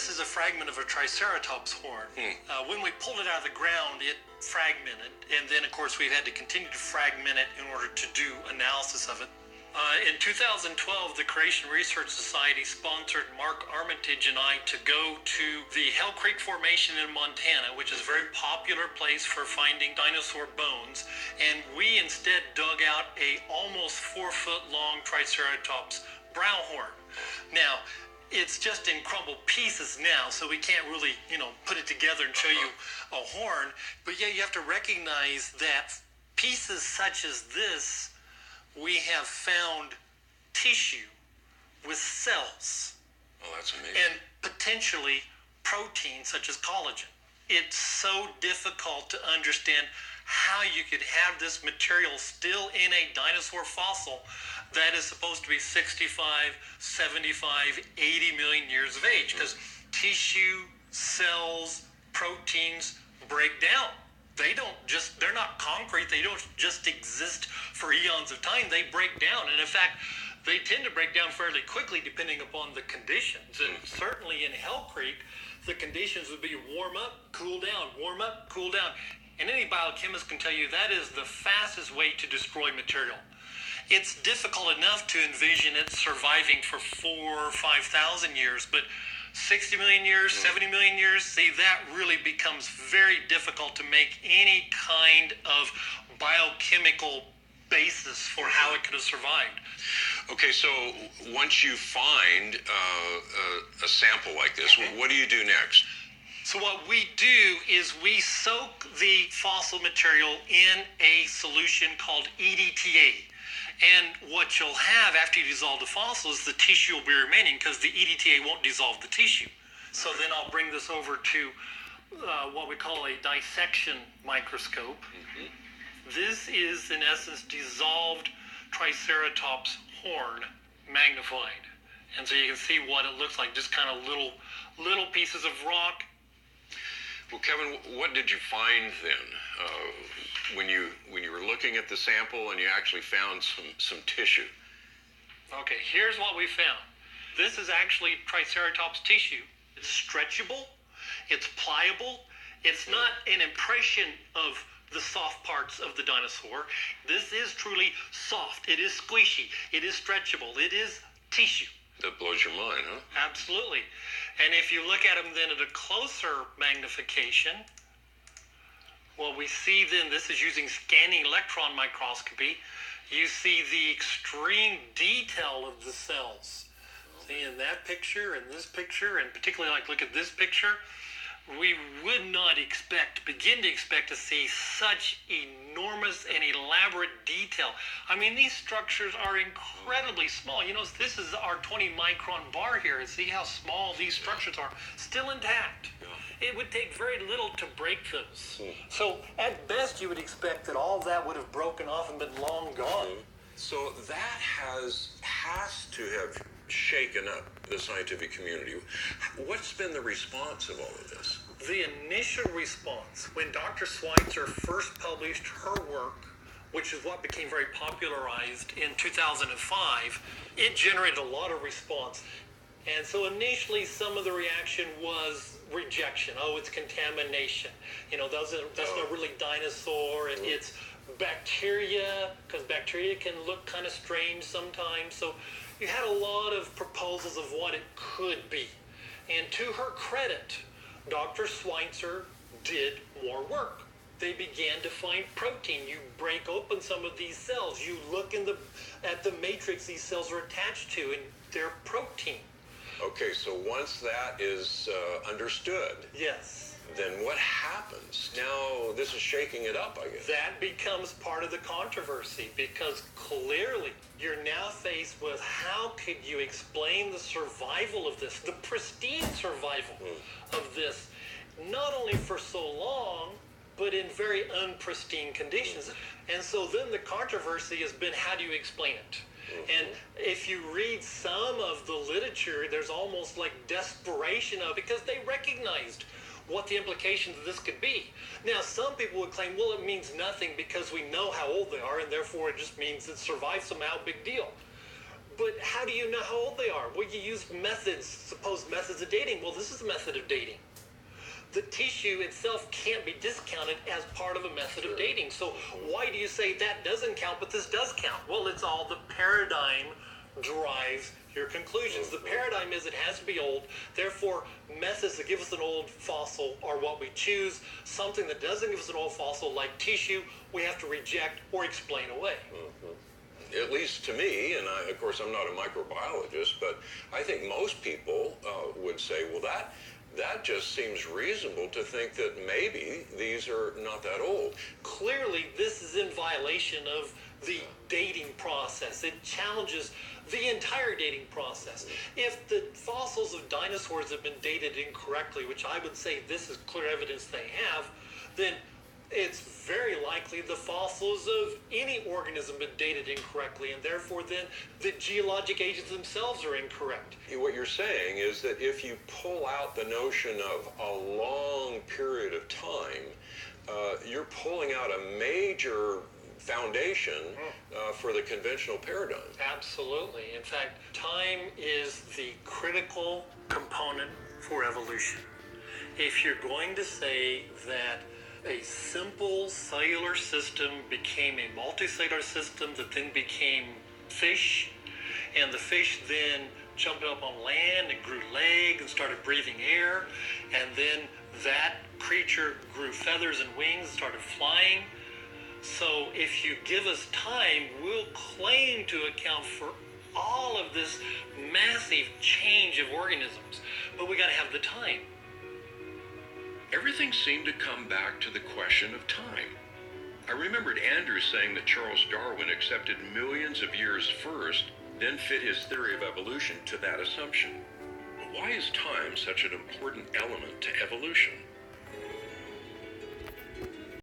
this is a fragment of a Triceratops horn. When we pulled it out of the ground, it fragmented, and then of course we've had to continue to fragment it in order to do analysis of it. In 2012, the Creation Research Society sponsored Mark Armitage and I to go to the Hell Creek Formation in Montana, which is a very popular place for finding dinosaur bones, and we instead dug out a almost 4-foot-long Triceratops brow horn. Now, it's just in crumbled pieces now, so we can't really, put it together and show you a horn, but yeah, you have to recognize that pieces such as this, we have found tissue with cells. Oh, that's amazing. And potentially proteins such as collagen. It's so difficult to understand how you could have this material still in a dinosaur fossil that is supposed to be 65, 75, 80 million years of age, because tissue, cells, proteins break down. They're not concrete. They don't just exist for eons of time. They break down. And in fact, they tend to break down fairly quickly depending upon the conditions. And certainly in Hell Creek, the conditions would be warm up, cool down, warm up, cool down. And any biochemist can tell you that is the fastest way to destroy material. It's difficult enough to envision it surviving for 4,000 or 5,000 years, but 60 million years, 70 million years, see, that really becomes very difficult to make any kind of biochemical basis for how it could have survived. Okay, so once you find a sample like this, what do you do next? So what we do is we soak the fossil material in a solution called EDTA. And what you'll have after you dissolve the fossil is the tissue will be remaining, because the EDTA won't dissolve the tissue. So then I'll bring this over to what we call a dissection microscope. This is, in essence, dissolved Triceratops horn magnified. And so you can see what it looks like, just kind of little pieces of rock. Well, Kevin, what did you find then when you were looking at the sample and you actually found some tissue? Okay, here's what we found. This is actually Triceratops tissue. It's stretchable, it's pliable, it's not an impression of the soft parts of the dinosaur. This is truly soft, it is squishy, it is stretchable, it is tissue. That blows your mind, huh? Absolutely. And if you look at them then at a closer magnification, what we see then, this is using scanning electron microscopy, you see the extreme detail of the cells. See, in that picture, and this picture, and particularly look at this picture, we would not begin to expect to see such enormous and elaborate detail. I mean, these structures are incredibly small. This is our 20 micron bar here, and see how small these structures are, still intact. It would take very little to break those. So at best, you would expect that all of that would have broken off and been long gone. So that has to have shaken up the scientific community. What's been the response of all of this? The initial response, when Dr. Schweitzer first published her work, which is what became very popularized in 2005, it generated a lot of response. And so initially some of the reaction was rejection. Oh, it's contamination. That's not really dinosaur, and it's bacteria, because bacteria can look kind of strange sometimes. So you had a lot of proposals of what it could be. And to her credit, Dr. Schweitzer did more work. They began to find protein. You break open some of these cells. You look at the matrix these cells are attached to, and they're protein. Okay, so once that is understood, yes, then what happens? Now this is shaking it up, I guess. That becomes part of the controversy, because clearly you're now faced with how could you explain the survival of this, the pristine survival of this, not only for so long, but in very unpristine conditions. And so then the controversy has been, how do you explain it? And if you read some of the literature, there's almost like desperation because they recognized what the implications of this could be. Now, some people would claim, well, it means nothing because we know how old they are, and therefore it just means it survived somehow, big deal. But how do you know how old they are? Well, you use methods, supposed methods of dating. Well, this is a method of dating. The tissue itself can't be discounted as part of a method of dating. So why do you say that doesn't count, but this does count? Well, it's all the paradigm drives your conclusions. The paradigm is it has to be old. Therefore, methods that give us an old fossil are what we choose. Something that doesn't give us an old fossil, like tissue, we have to reject or explain away. At least to me, and of course I'm not a microbiologist, but I think most people would say, well, that just seems reasonable to think that maybe these are not that old. Clearly, this is in violation of the dating process. It challenges the entire dating process. If the fossils of dinosaurs have been dated incorrectly, which I would say this is clear evidence they have, then it's very likely the fossils of any organism have been dated incorrectly, and therefore then the geologic ages themselves are incorrect. What you're saying is that if you pull out the notion of a long period of time, you're pulling out a major foundation for the conventional paradigm. Absolutely. In fact, time is the critical component for evolution. If you're going to say that a simple cellular system became a multicellular system that then became fish, and the fish then jumped up on land and grew legs and started breathing air, and then that creature grew feathers and wings and started flying. So if you give us time, we'll claim to account for all of this massive change of organisms, but we got to have the time. Everything seemed to come back to the question of time. I remembered Andrew saying that Charles Darwin accepted millions of years first, then fit his theory of evolution to that assumption. Why is time such an important element to evolution?